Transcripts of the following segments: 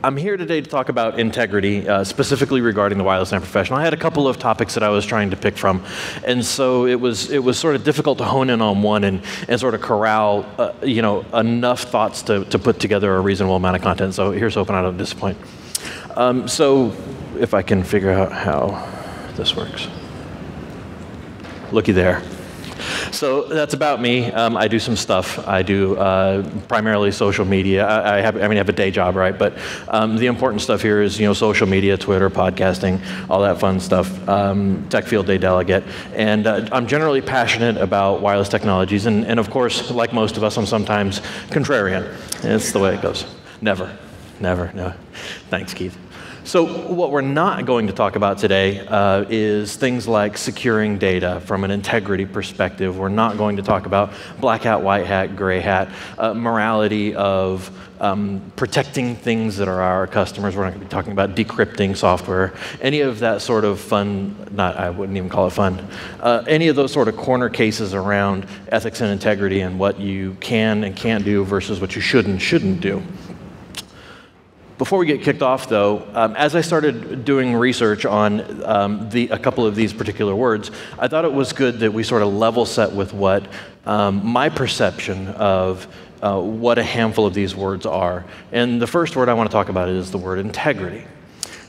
I'm here today to talk about integrity, specifically regarding the wireless LAN professional. I had a couple of topics that I was trying to pick from, and so it was sort of difficult to hone in on one and sort of corral enough thoughts to put together a reasonable amount of content. So here's hoping I don't disappoint. So if I can figure out how this works. Looky there. So that's about me. I do some stuff. I do primarily social media. I have a day job, right? But the important stuff here is social media, Twitter, podcasting, all that fun stuff. Tech Field Day delegate, and I'm generally passionate about wireless technologies. And of course, like most of us, I'm sometimes contrarian. It's the way it goes. Never. No. Thanks, Keith. So what we're not going to talk about today is things like securing data from an integrity perspective. We're not going to talk about black hat, white hat, gray hat, morality of protecting things that are our customers. We're not going to be talking about decrypting software, any of that sort of fun, I wouldn't even call it fun, any of those sort of corner cases around ethics and integrity and what you can and can't do versus what you should and shouldn't do. Before we get kicked off, though, as I started doing research on a couple of these particular words, I thought it was good that we sort of level set with what my perception of what a handful of these words are. And the first word I want to talk about is the word integrity.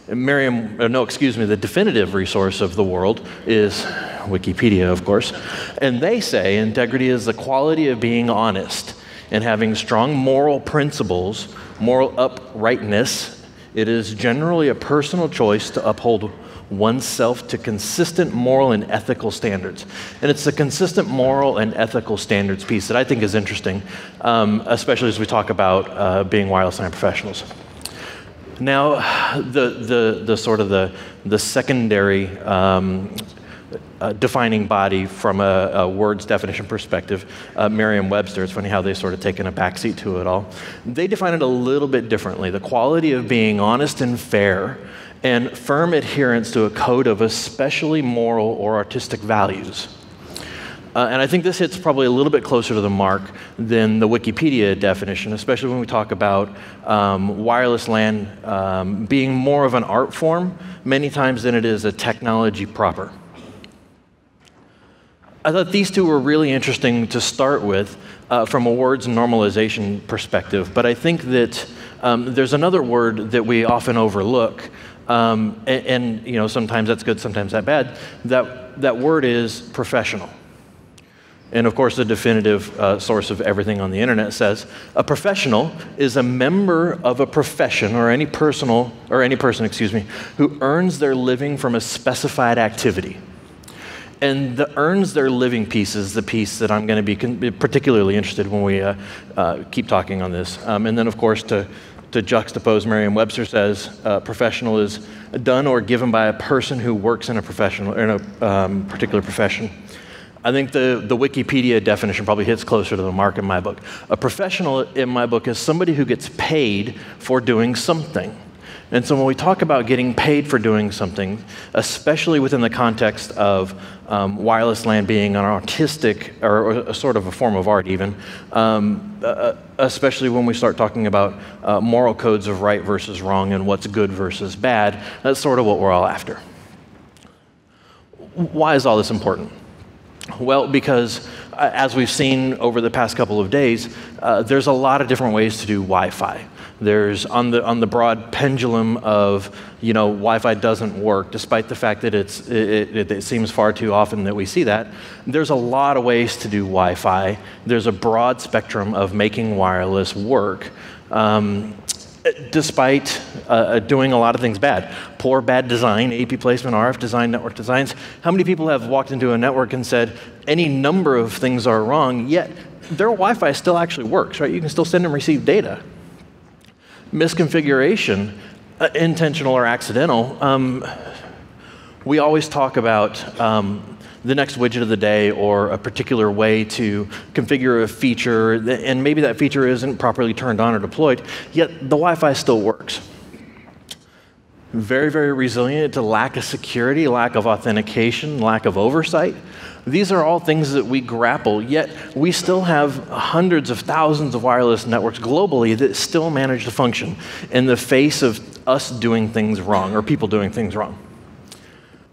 The definitive resource of the world is Wikipedia, of course. And they say integrity is the quality of being honest and having strong moral principles, moral uprightness. It is generally a personal choice to uphold oneself to consistent moral and ethical standards. And it's the consistent moral and ethical standards piece that I think is interesting, especially as we talk about being wireless LAN professionals. Now, the secondary defining body from a word's definition perspective, Merriam-Webster, it's funny how they've sort of taken a backseat to it all. They define it a little bit differently. The quality of being honest and fair and firm adherence to a code of especially moral or artistic values. And I think this hits probably a little bit closer to the mark than the Wikipedia definition, especially when we talk about wireless LAN being more of an art form many times than it is a technology proper. I thought these two were really interesting to start with from a words normalization perspective, but I think that there's another word that we often overlook, and sometimes that's good, sometimes that's bad. That word is professional. And of course, the definitive source of everything on the internet says a professional is a member of a profession or any person, who earns their living from a specified activity. And the earns their living piece is the piece that I'm going to be particularly interested when we keep talking on this. And then, of course, to juxtapose, Merriam-Webster says professional is done or given by a person who works in a particular profession. I think the Wikipedia definition probably hits closer to the mark in my book. A professional in my book is somebody who gets paid for doing something. And so when we talk about getting paid for doing something, especially within the context of wireless LAN being an artistic, or a sort of a form of art even, especially when we start talking about moral codes of right versus wrong and what's good versus bad, that's sort of what we're all after. Why is all this important? Well, because as we've seen over the past couple of days, there's a lot of different ways to do Wi-Fi. There's on the broad pendulum of Wi-Fi doesn't work, despite the fact that it seems far too often that we see that. There's a lot of ways to do Wi-Fi. There's a broad spectrum of making wireless work, despite doing a lot of things bad. Poor, bad design, AP placement, RF design, network designs. How many people have walked into a network and said any number of things are wrong, yet their Wi-Fi still actually works, right? You can still send and receive data. Misconfiguration, intentional or accidental. We always talk about the next widget of the day or a particular way to configure a feature, and maybe that feature isn't properly turned on or deployed, yet the Wi-Fi still works. very, very resilient to lack of security, lack of authentication, lack of oversight. These are all things that we grapple, yet we still have hundreds of thousands of wireless networks globally that still manage to function in the face of us doing things wrong, or people doing things wrong.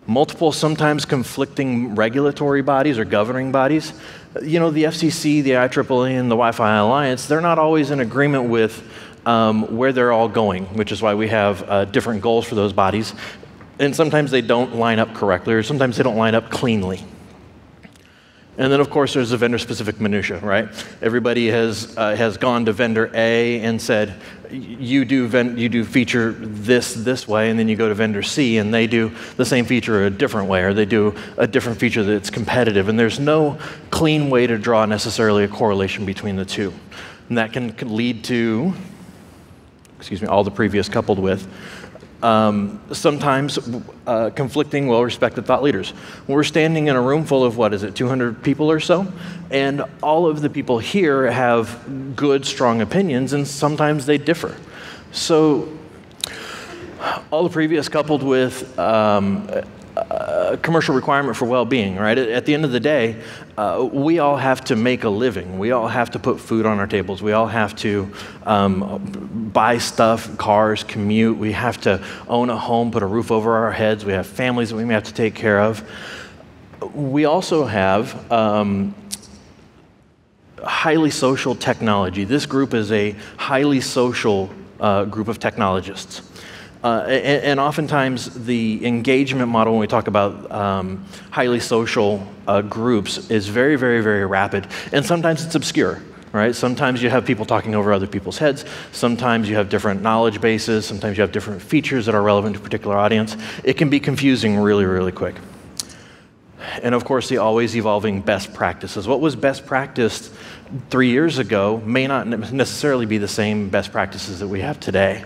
Multiple, sometimes conflicting regulatory bodies or governing bodies. You know, the FCC, the IEEE, and the Wi-Fi Alliance, they're not always in agreement with where they're all going, which is why we have different goals for those bodies. And sometimes they don't line up correctly, or sometimes they don't line up cleanly. And then, of course, there's the vendor-specific minutia, right? Everybody has gone to vendor A and said, you do feature this way, and then you go to vendor C, and they do the same feature a different way, or they do a different feature that's competitive. And there's no clean way to draw necessarily a correlation between the two. And that can lead to, all the previous coupled with, sometimes conflicting, well-respected thought leaders. We're standing in a room full of, 200 people or so, and all of the people here have good, strong opinions, and sometimes they differ. So all the previous coupled with commercial requirement for well-being, right? At the end of the day, we all have to make a living. We all have to put food on our tables. We all have to buy stuff, cars, commute. We have to own a home, put a roof over our heads. We have families that we may have to take care of. We also have highly social technology. This group is a highly social group of technologists. And oftentimes the engagement model when we talk about highly social groups is very, very, very rapid. And sometimes it's obscure, right? Sometimes you have people talking over other people's heads. Sometimes you have different knowledge bases. Sometimes you have different features that are relevant to a particular audience. It can be confusing really, really quick. And of course, the always evolving best practices. What was best practiced 3 years ago may not necessarily be the same best practices that we have today.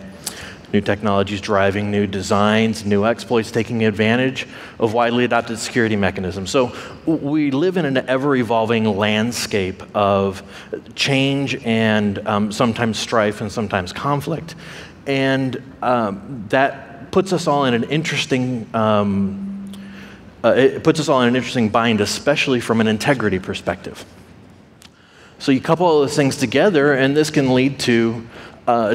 New technologies driving new designs, new exploits taking advantage of widely adopted security mechanisms. So we live in an ever-evolving landscape of change and sometimes strife and sometimes conflict. And that puts us all in an interesting bind, especially from an integrity perspective. So you couple all those things together, and this can lead to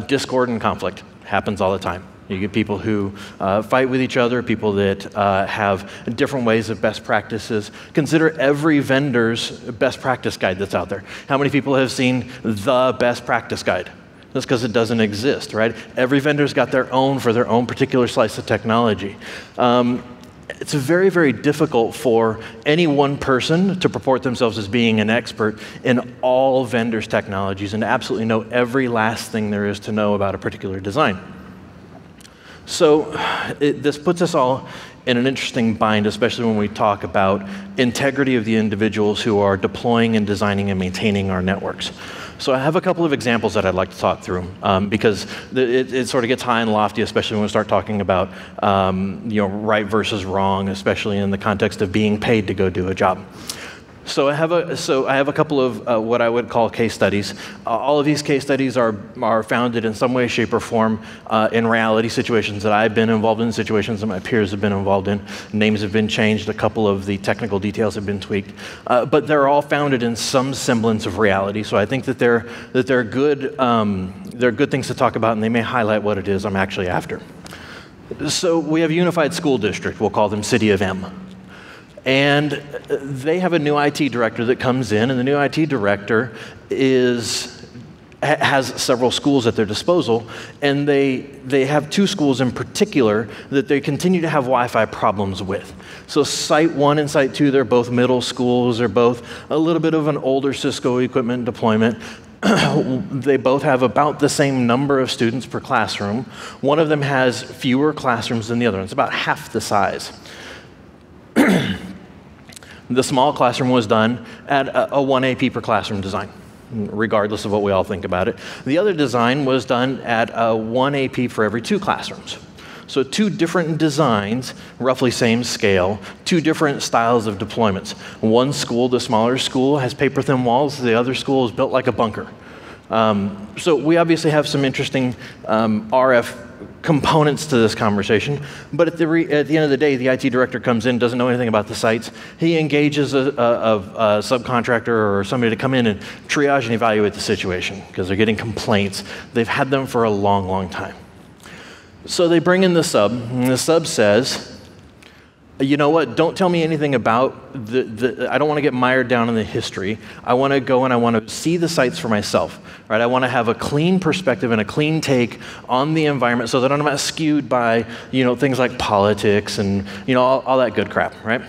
discord and conflict. Happens all the time. You get people who fight with each other, people that have different ways of best practices. Consider every vendor's best practice guide that's out there. How many people have seen the best practice guide? That's because it doesn't exist, right? Every vendor's got their own for their own particular slice of technology. It's very, very difficult for any one person to purport themselves as being an expert in all vendors' technologies and absolutely know every last thing there is to know about a particular design. So this puts us all in an interesting bind, especially when we talk about integrity of the individuals who are deploying and designing and maintaining our networks. So I have a couple of examples that I'd like to talk through because it sort of gets high and lofty, especially when we start talking about right versus wrong, especially in the context of being paid to go do a job. So I have a couple of what I would call case studies. All of these case studies are founded in some way, shape, or form in reality situations that I've been involved in, situations that my peers have been involved in. Names have been changed, a couple of the technical details have been tweaked, but they're all founded in some semblance of reality. So I think that they're good things to talk about, and they may highlight what it is I'm actually after. So we have a unified school district. We'll call them City of M. And they have a new IT director that comes in, and the new IT director has several schools at their disposal, and they have two schools in particular that they continue to have Wi-Fi problems with. So Site 1 and Site 2, they're both middle schools, they're both a little bit of an older Cisco equipment deployment. They both have about the same number of students per classroom. One of them has fewer classrooms than the other. It's about half the size. The small classroom was done at a 1 AP per classroom design, regardless of what we all think about it. The other design was done at a 1 AP for every 2 classrooms. So 2 different designs, roughly same scale, 2 different styles of deployments. One school, the smaller school, has paper-thin walls. The other school is built like a bunker. So we obviously have some interesting RF components to this conversation, but at the end of the day, the IT director comes in, doesn't know anything about the sites. He engages a subcontractor or somebody to come in and triage and evaluate the situation because they're getting complaints. They've had them for a long, long time. So they bring in the sub, and the sub says, you know what, don't tell me anything about I don't want to get mired down in the history. I want to go and I want to see the sites for myself, right? I want to have a clean perspective and a clean take on the environment so that I'm not skewed by, things like politics and, all that good crap, right?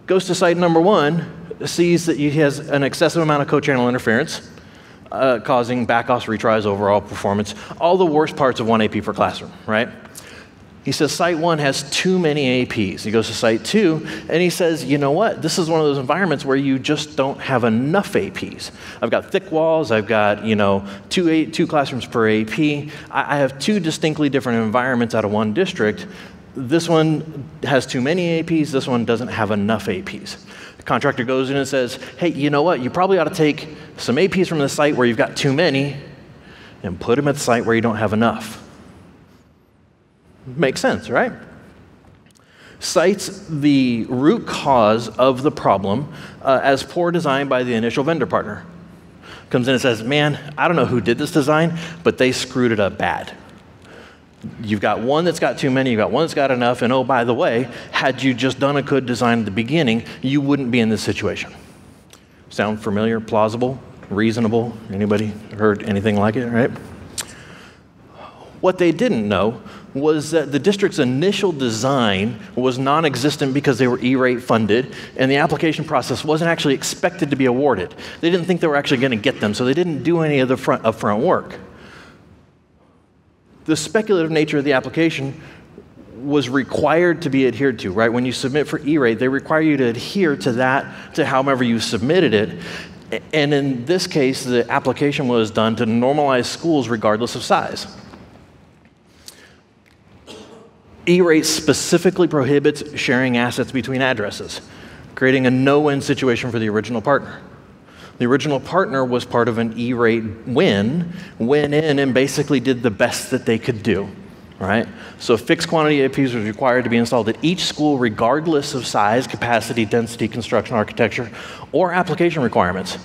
Goes to site number 1, sees that he has an excessive amount of co-channel interference, causing back-offs, retries, overall performance, all the worst parts of 1 AP per classroom, right? He says site 1 has too many APs. He goes to site 2, and he says, you know what? This is one of those environments where you just don't have enough APs. I've got thick walls. I've got, two classrooms per AP. I have 2 distinctly different environments out of 1 district. This one has too many APs. This one doesn't have enough APs. The contractor goes in and says, hey, you know what? You probably ought to take some APs from the site where you've got too many and put them at the site where you don't have enough. Makes sense, right? Cites the root cause of the problem as poor design by the initial vendor partner. Comes in and says, man, I don't know who did this design, but they screwed it up bad. You've got one that's got too many, you've got one that's got enough, and oh, by the way, had you just done a good design at the beginning, you wouldn't be in this situation. Sound familiar, plausible, reasonable? Anybody heard anything like it, right? What they didn't know was that the district's initial design was non-existent because they were E-rate funded, and the application process wasn't actually expected to be awarded. They didn't think they were actually going to get them, so they didn't do any of the upfront work. The speculative nature of the application was required to be adhered to, right? When you submit for E-rate, they require you to adhere to that, to however you submitted it. And in this case, the application was done to normalize schools regardless of size. E-rate specifically prohibits sharing assets between addresses, creating a no-win situation for the original partner. The original partner was part of an E-rate went in and basically did the best that they could do, right? So fixed quantity APs was required to be installed at each school regardless of size, capacity, density, construction, architecture, or application requirements.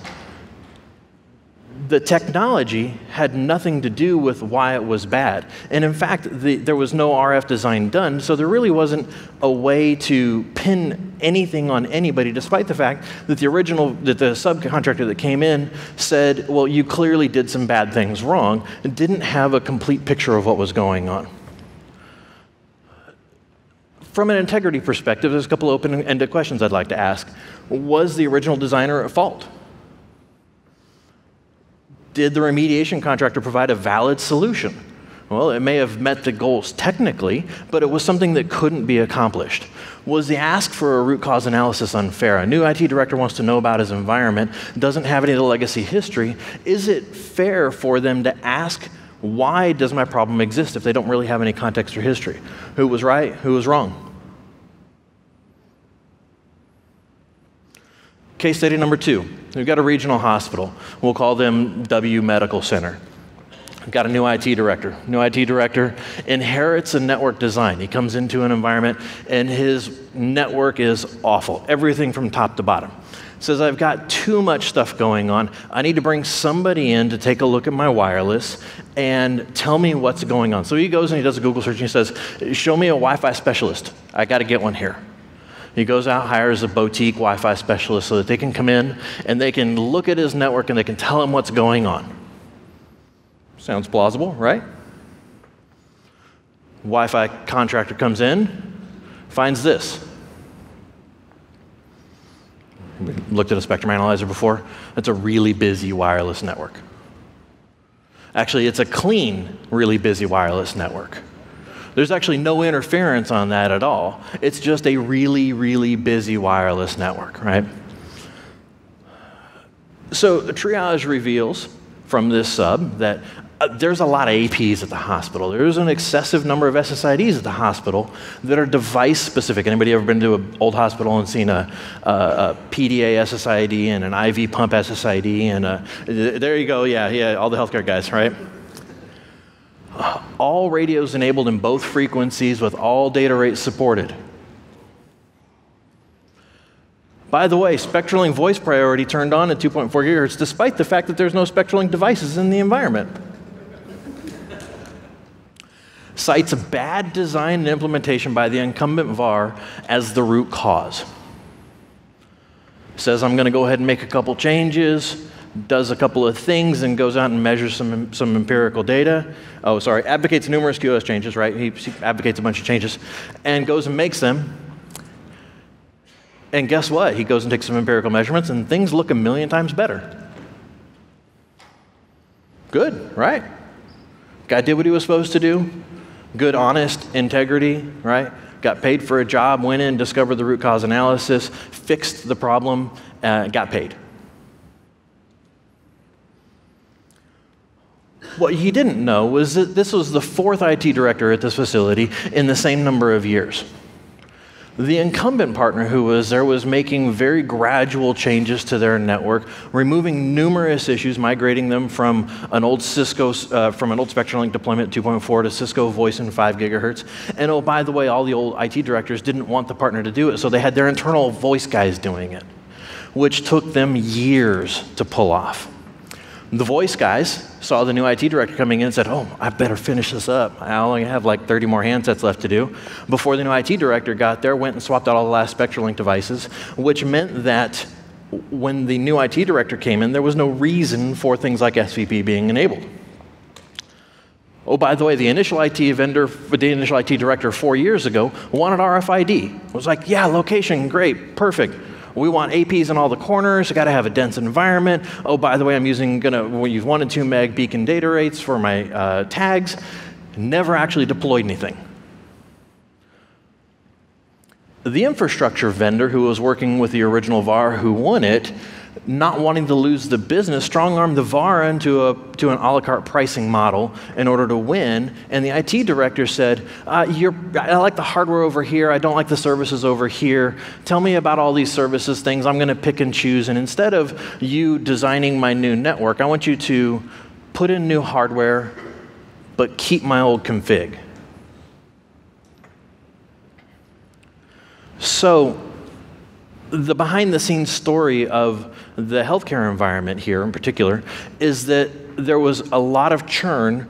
The technology had nothing to do with why it was bad. And in fact, there was no RF design done, so there really wasn't a way to pin anything on anybody, despite the fact that the subcontractor that came in said, well, you clearly did some bad things wrong, and didn't have a complete picture of what was going on. From an integrity perspective, there's a couple open-ended questions I'd like to ask. Was the original designer at fault? Did the remediation contractor provide a valid solution? Well, it may have met the goals technically, but it was something that couldn't be accomplished. Was the ask for a root cause analysis unfair? A new IT director wants to know about his environment, doesn't have any of the legacy history. Is it fair for them to ask, why does my problem exist if they don't really have any context or history? Who was right? Who was wrong? Case study number 2. We've got a regional hospital. We'll call them W Medical Center. We've got a new IT director. New IT director inherits a network design. He comes into an environment and his network is awful. Everything from top to bottom. Says, I've got too much stuff going on. I need to bring somebody in to take a look at my wireless and tell me what's going on. So he goes and he does a Google search and he says, show me a Wi-Fi specialist. I got to get one here. He goes out, hires a boutique Wi-Fi specialist so that they can come in and they can look at his network and they can tell him what's going on. Sounds plausible, right? Wi-Fi contractor comes in, finds this. We looked at a spectrum analyzer before. That's a really busy wireless network. Actually, it's a clean, really busy wireless network. There's actually no interference on that at all. It's just a really, really busy wireless network, right? So Triage reveals from this sub that there's a lot of APs at the hospital. There's an excessive number of SSIDs at the hospital that are device specific. Anybody ever been to an old hospital and seen a PDA SSID and an IV pump SSID and there you go, yeah, all the healthcare guys, right? All radios enabled in both frequencies with all data rates supported. By the way, SpectraLink voice priority turned on at 2.4 gigahertz, despite the fact that there's no SpectraLink devices in the environment. Cites a bad design and implementation by the incumbent VAR as the root cause. Says, I'm going to go ahead and make a couple changes, does a couple of things, and goes out and measures some empirical data. Oh, sorry, advocates numerous QoS changes, right? He advocates a bunch of changes, and goes and makes them. And guess what? He goes and takes some empirical measurements, and things look 1,000,000 times better. Good, right? Guy did what he was supposed to do. Good, honest integrity, right? Got paid for a job, went in, discovered the root cause analysis, fixed the problem, got paid. What he didn't know was that this was the 4th IT director at this facility in the same number of years. The incumbent partner who was there was making very gradual changes to their network, removing numerous issues, migrating them from an old SpectraLink deployment 2.4 to Cisco voice in 5 gigahertz. And oh, by the way, all the old IT directors didn't want the partner to do it, so they had their internal voice guys doing it, which took them years to pull off. The voice guys saw the new IT director coming in and said, oh, I better finish this up. I only have like 30 more handsets left to do. Before the new IT director got there, went and swapped out all the last SpectraLink devices, which meant that when the new IT director came in, there was no reason for things like SVP being enabled. Oh, by the way, the initial IT director 4 years ago wanted RFID. It was like, yeah, location, great, perfect. We want APs in all the corners. I got to have a dense environment. Oh, by the way, I'm we'll use 1 and 2 meg beacon data rates for my tags. Never actually deployed anything. The infrastructure vendor who was working with the original VAR who won it, not wanting to lose the business, strong-armed the VAR into an a la carte pricing model in order to win. And the IT director said, I like the hardware over here. I don't like the services over here. Tell me about all these services things. I'm going to pick and choose. And instead of you designing my new network, I want you to put in new hardware, but keep my old config. So the behind-the-scenes story of the healthcare environment here in particular is that there was a lot of churn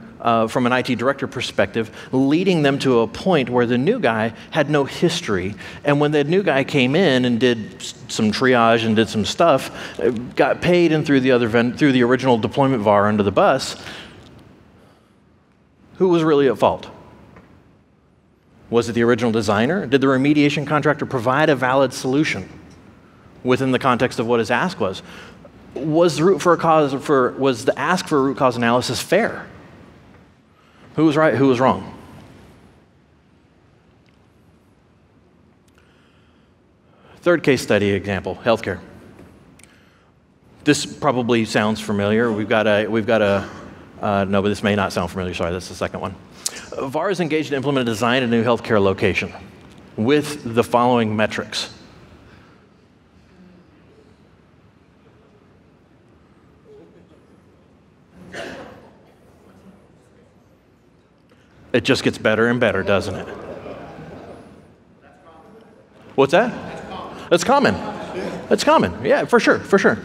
from an IT director perspective, leading them to a point where the new guy had no history. And when the new guy came in and did some triage and did some stuff, got paid and threw the original deployment VAR under the bus, who was really at fault? Was it the original designer? Did the remediation contractor provide a valid solution within the context of what his ask was? Was the ask for a root cause analysis fair? Who was right, who was wrong? Third case study example, healthcare. This probably sounds familiar. No, but this may not sound familiar. Sorry, that's the second one. VAR is engaged to implement a design a new healthcare location with the following metrics. It just gets better and better, doesn't it? What's that? That's common. That's common. Yeah, for sure, for sure.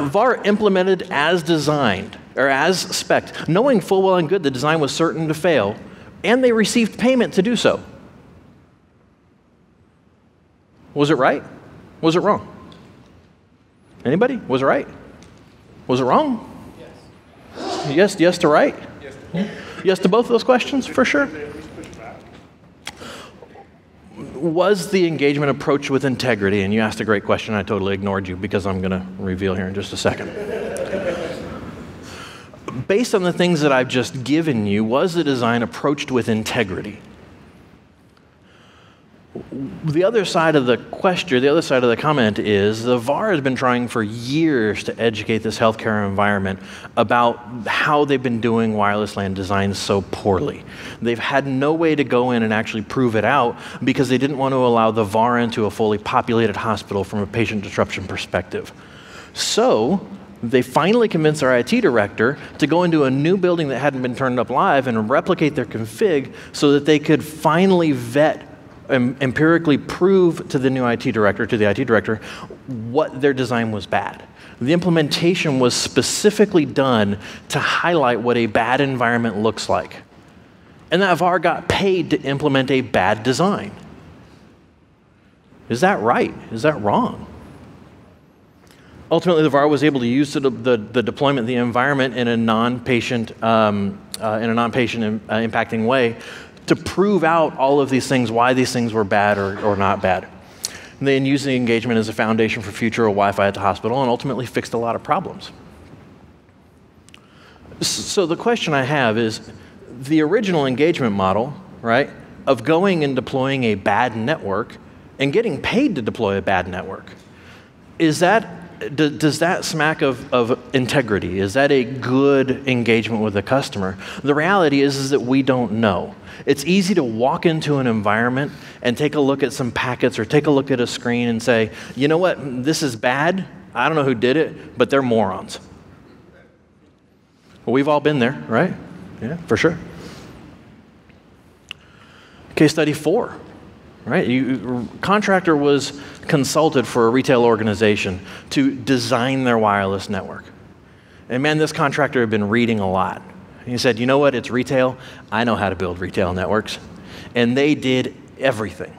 VAR implemented as designed, or as spec'd, knowing full well and good the design was certain to fail, and they received payment to do so. Was it right? Was it wrong? Anybody? Was it right? Was it wrong? Yes. Yes to right? Yes to both. Yes to both of those questions, for sure. Was the engagement approached with integrity? And you asked a great question. I totally ignored you because I'm going to reveal here in just a second. Based on the things that I've just given you, was the design approached with integrity? The other side of the question, the other side of the comment is the VAR has been trying for years to educate this healthcare environment about how they've been doing wireless LAN design so poorly. They've had no way to go in and actually prove it out because they didn't want to allow the VAR into a fully populated hospital from a patient disruption perspective. So They finally convinced our IT director to go into a new building that hadn't been turned up live and replicate their config so that they could finally vet and empirically prove to the new IT director, what their design was bad. The implementation was specifically done to highlight what a bad environment looks like. And that VAR got paid to implement a bad design. Is that right? Is that wrong? Ultimately, the VAR was able to use the deployment of the environment in a non-patient impacting way to prove out all of these things, why these things were bad or not bad. And then use the engagement as a foundation for future Wi-Fi at the hospital and ultimately fixed a lot of problems. So the question I have is, the original engagement model, right, of going and deploying a bad network and getting paid to deploy a bad network, does that smack of integrity? Is that a good engagement with the customer? The reality is that we don't know. It's easy to walk into an environment and take a look at some packets or take a look at a screen and say, you know what, this is bad. I don't know who did it, but they're morons. Well, we've all been there, right? Yeah, for sure. Case study 4. Right? Contractor was consulted for a retail organization to design their wireless network. And man, this contractor had been reading a lot. He said, you know what, it's retail. I know how to build retail networks. And they did everything.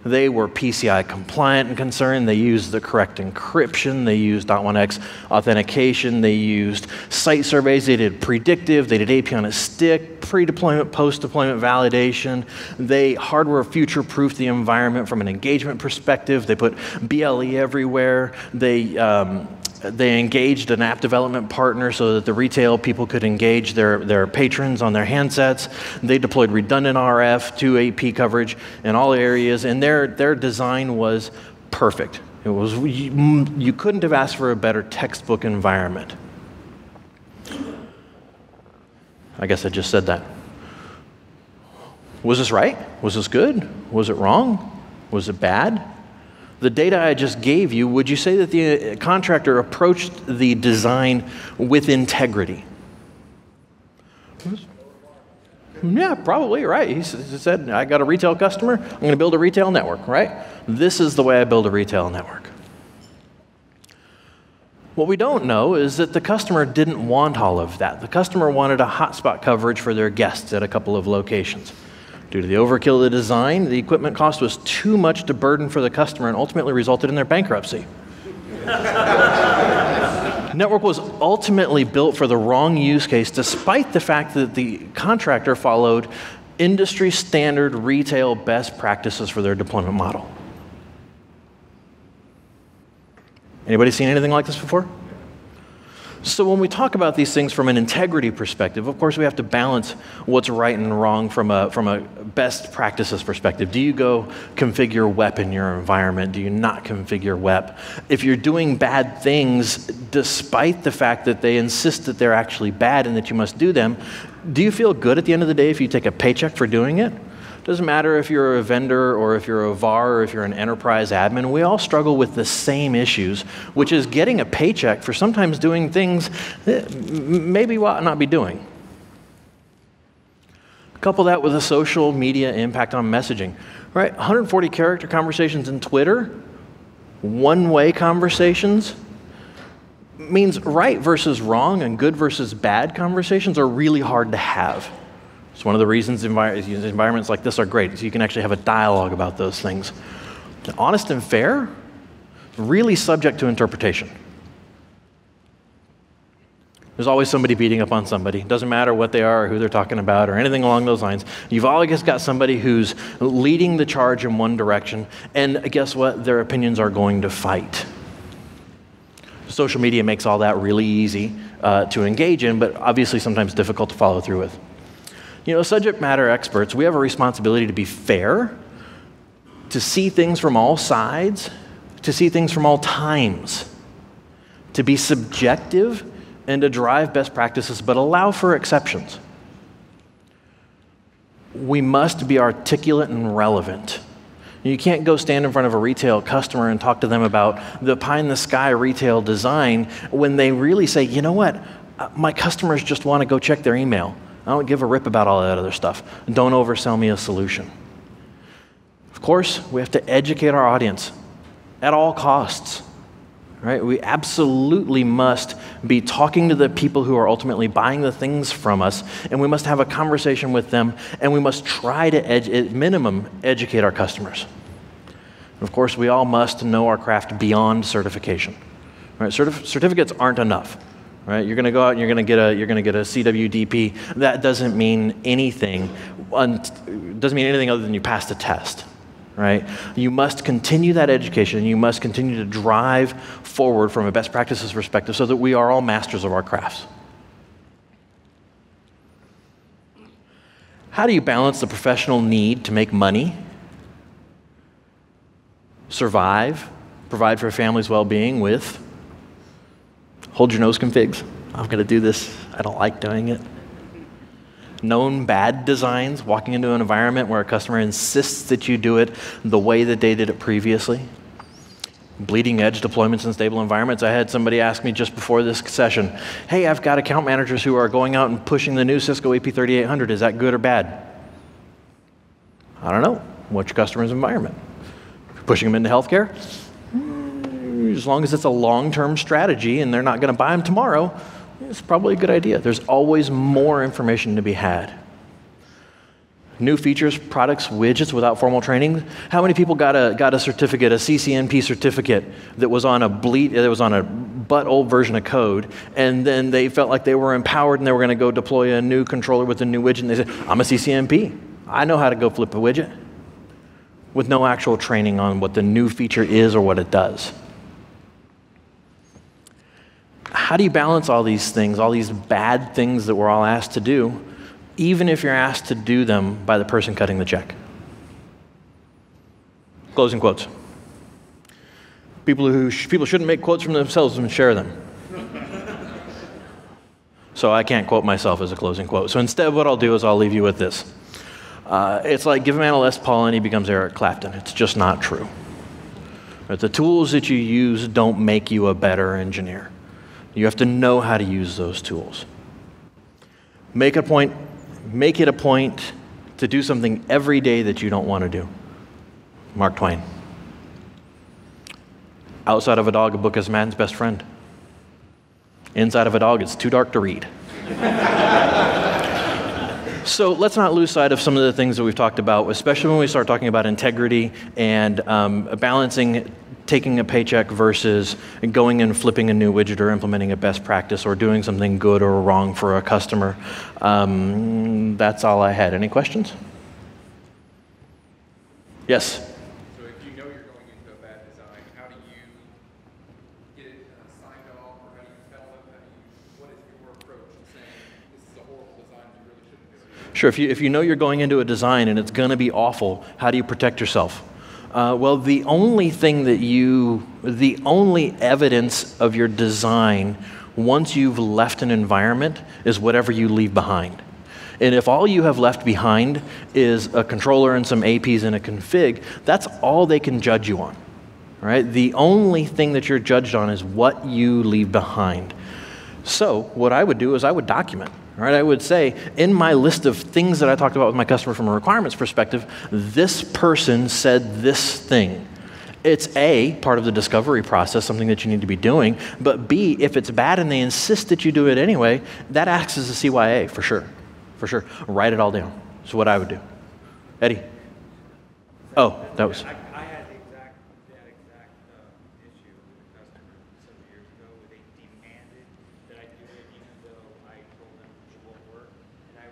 They were PCI compliant and concerned. They used the correct encryption. They used .1x authentication. They used site surveys. They did predictive. They did AP on a stick, pre-deployment, post-deployment validation. They hardware future-proofed the environment from an engagement perspective. They put BLE everywhere. They engaged an app development partner so that the retail people could engage their patrons on their handsets. They deployed redundant RF to AP coverage in all areas, and their design was perfect. It was, you couldn't have asked for a better textbook environment. I guess I just said that. Was this right? Was this good? Was it wrong? Was it bad? The data I just gave you, would you say that the contractor approached the design with integrity? Yeah, probably, right. He said, I got a retail customer, I'm going to build a retail network, right? This is the way I build a retail network. What we don't know is that the customer didn't want all of that. The customer wanted a hotspot coverage for their guests at a couple of locations. Due to the overkill of the design, the equipment cost was too much to burden for the customer and ultimately resulted in their bankruptcy. Network was ultimately built for the wrong use case, despite the fact that the contractor followed industry standard retail best practices for their deployment model. Anybody seen anything like this before? So when we talk about these things from an integrity perspective, of course we have to balance what's right and wrong from a best practices perspective. Do you go configure WEP in your environment? Do you not configure WEP? If you're doing bad things, despite the fact that they insist that they're actually bad and that you must do them, do you feel good at the end of the day if you take a paycheck for doing it? Doesn't matter if you're a vendor or if you're a VAR or if you're an enterprise admin, we all struggle with the same issues, which is getting a paycheck for sometimes doing things that maybe we ought not be doing. Couple that with a social media impact on messaging, right? 140 character conversations in Twitter, one-way conversations, means right versus wrong and good versus bad conversations are really hard to have. It's one of the reasons environments like this are great, so you can actually have a dialogue about those things. Honest and fair, really subject to interpretation. There's always somebody beating up on somebody. Doesn't matter what they are or who they're talking about or anything along those lines. You've always got somebody who's leading the charge in one direction, and guess what? Their opinions are going to fight. Social media makes all that really easy to engage in, but obviously sometimes difficult to follow through with. You know, subject matter experts, we have a responsibility to be fair, to see things from all sides, to see things from all times, to be subjective and to drive best practices, but allow for exceptions. We must be articulate and relevant. You can't go stand in front of a retail customer and talk to them about the pie-in-the-sky retail design when they really say, you know what, my customers just want to go check their email. I don't give a rip about all that other stuff. Don't oversell me a solution. Of course, we have to educate our audience at all costs. Right? We absolutely must be talking to the people who are ultimately buying the things from us, and we must have a conversation with them, and we must try to, at minimum, educate our customers. Of course, we all must know our craft beyond certification. Right? Certificates aren't enough. Right? You're going to go out and you're going to get a CWDP. That doesn't mean anything. Doesn't mean anything other than you passed a test. Right? You must continue that education. You must continue to drive forward from a best practices perspective so that we are all masters of our crafts. How do you balance the professional need to make money, survive, provide for a family's well-being with hold your nose configs? I'm going to do this. I don't like doing it. Known bad designs, walking into an environment where a customer insists that you do it the way that they did it previously. Bleeding edge deployments in stable environments. I had somebody ask me just before this session, hey, I've got account managers who are going out and pushing the new Cisco AP3800. Is that good or bad? I don't know. What's your customer's environment? Pushing them into healthcare? As long as it's a long-term strategy and they're not going to buy them tomorrow, it's probably a good idea. There's always more information to be had. New features, products, widgets without formal training. How many people got a certificate, a CCNP certificate that was on a butt old version of code, and then they felt like they were empowered and they were going to go deploy a new controller with a new widget, and they said, I'm a CCNP. I know how to go flip a widget, with no actual training on what the new feature is or what it does. How do you balance all these things, all these bad things that we're all asked to do, even if you're asked to do them by the person cutting the check? Closing quotes. People shouldn't make quotes from themselves and share them. So I can't quote myself as a closing quote. So instead, what I'll do is I'll leave you with this. It's like give a man a Les Paul and he becomes Eric Clapton. It's just not true. But the tools that you use don't make you a better engineer. You have to know how to use those tools. Make it a point to do something every day that you don't want to do. Mark Twain. Outside of a dog, a book is man's best friend. Inside of a dog, it's too dark to read. So let's not lose sight of some of the things that we've talked about, especially when we start talking about integrity and balancing taking a paycheck versus going and flipping a new widget or implementing a best practice or doing something good or wrong for a customer. That's all I had. Any questions? Yes? So if you know you're going into a bad design, how do you get it signed off, or how do you tell them, what is your approach to saying this is a horrible design, you really shouldn't do it? Sure, if you know you're going into a design and it's going to be awful, how do you protect yourself? Well, the only evidence of your design once you've left an environment is whatever you leave behind. And if all you have left behind is a controller and some APs and a config, that's all they can judge you on, right? The only thing that you're judged on is what you leave behind. So what I would do is I would document. Right, I would say, in my list of things that I talked about with my customer from a requirements perspective, this person said this thing. It's A, part of the discovery process, something that you need to be doing, but B, if it's bad and they insist that you do it anyway, that acts as a CYA for sure. For sure. Write it all down. That's what I would do. Eddie? Oh, that was... I had that exact issue with a customer some years ago where they demanded that I do it even though I told them it won't work. And I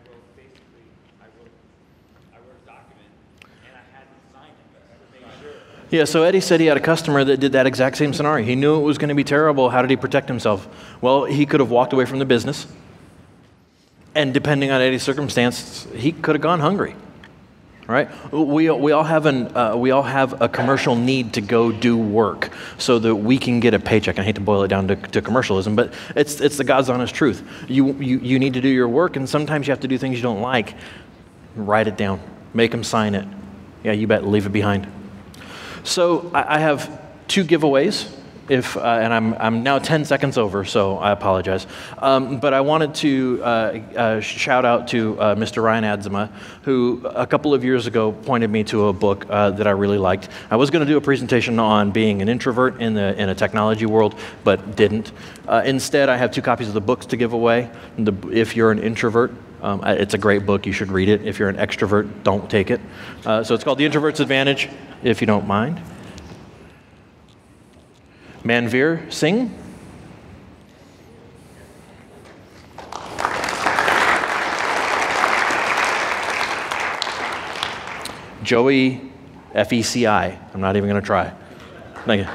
wrote a document and I had to sign it to make sure. Yeah, so Eddie said he had a customer that did that exact same scenario. He knew it was going to be terrible. How did he protect himself? Well, he could have walked away from the business. And depending on Eddie's circumstance, he could have gone hungry. Right? We all have a commercial need to go do work so that we can get a paycheck. I hate to boil it down to commercialism, but it's the God's honest truth. You need to do your work, and sometimes you have to do things you don't like. Write it down. Make them sign it. Yeah, you bet. Leave it behind. So I have 2 giveaways. And I'm now 10 seconds over, so I apologize. But I wanted to shout out to Mr. Ryan Adzema, who a couple of years ago pointed me to a book that I really liked. I was going to do a presentation on being an introvert in a technology world, but didn't. Instead, I have 2 copies of the books to give away. If you're an introvert, it's a great book. You should read it. If you're an extrovert, don't take it. So it's called The Introvert's Advantage, if you don't mind. Manveer Singh. Joey FECI. I'm not even going to try. Thank you.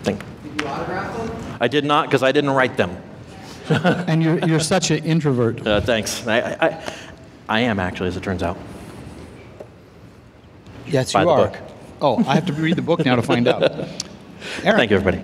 Thank you. Did you autograph them? I did not, because I didn't write them. And you're such an introvert. Thanks. I am, actually, as it turns out. Yes, Buy you the are. book. Oh, I have to read the book now to find out. Aaron. Thank you, everybody.